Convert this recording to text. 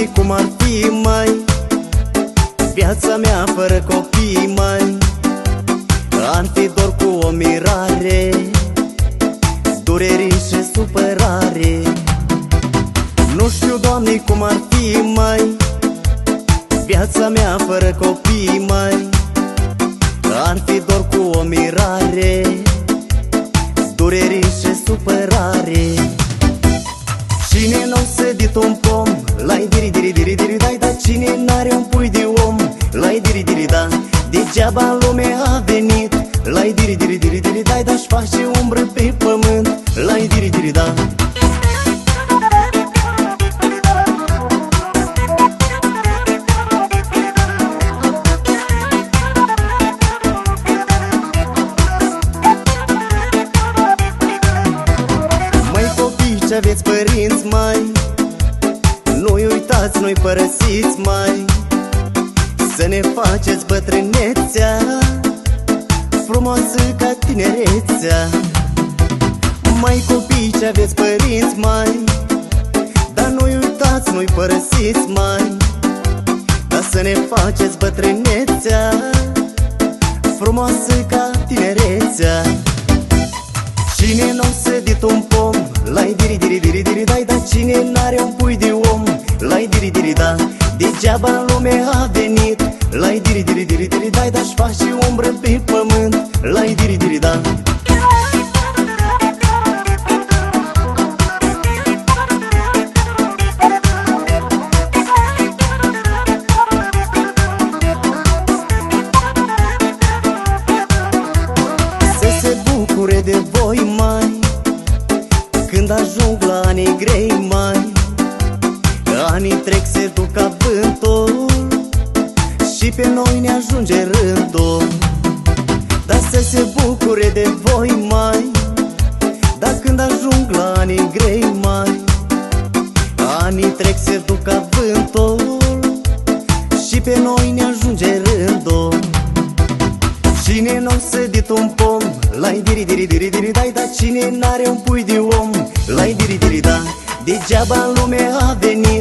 Doamne, cum ar fi, mai viața mea fără copii, mai ar fi dor cu o mirare, dureri și supărare. Nu știu, Doamne, cum ar fi, mai viața mea fără copii, mai ar fi dor cu o mirare, dureri și supărare. Cine n-a sădit un pom, lai diri diri diri diri dai, dar cine n-are un pui de om, lai diri diri da, degeaba în lume a venit, lai diri diri diri diri dai, dar-și face umbră pe pământ, lai diri diri da. Aveți părinți, mai nu-i uitați, nu-i părăsiți, mai să ne faceți bătrânețea frumoasă ca tinerețea. Mai copii ce aveți părinți, mai dar nu-i uitați, nu-i părăsiți, mai dar să ne faceți bătrânețea frumoasă ca tinerețea. Cine n-a sădit un pom, lai diri diri diri diri dai, dar cine n-are un pui de om, lai diri diri da, degeaba în lume a venit, lai diri diri diri diri dai, dar-și face umbră pe pământ, lai diri diri da. Să se bucure de voi, mai când ajung la anii grei, mai anii trec, se duc ca vântul și pe noi ne ajunge rândul. Dar să se bucure de voi, mai dar când ajung la anii grei, mai anii trec, se duc ca vântul și pe noi ne ajunge rândul. Cine n-a sădit un pom, lai diri diri diri diri dai, dar cine n-are un pui de om, lai diri diri da, degeaba în lume a venit,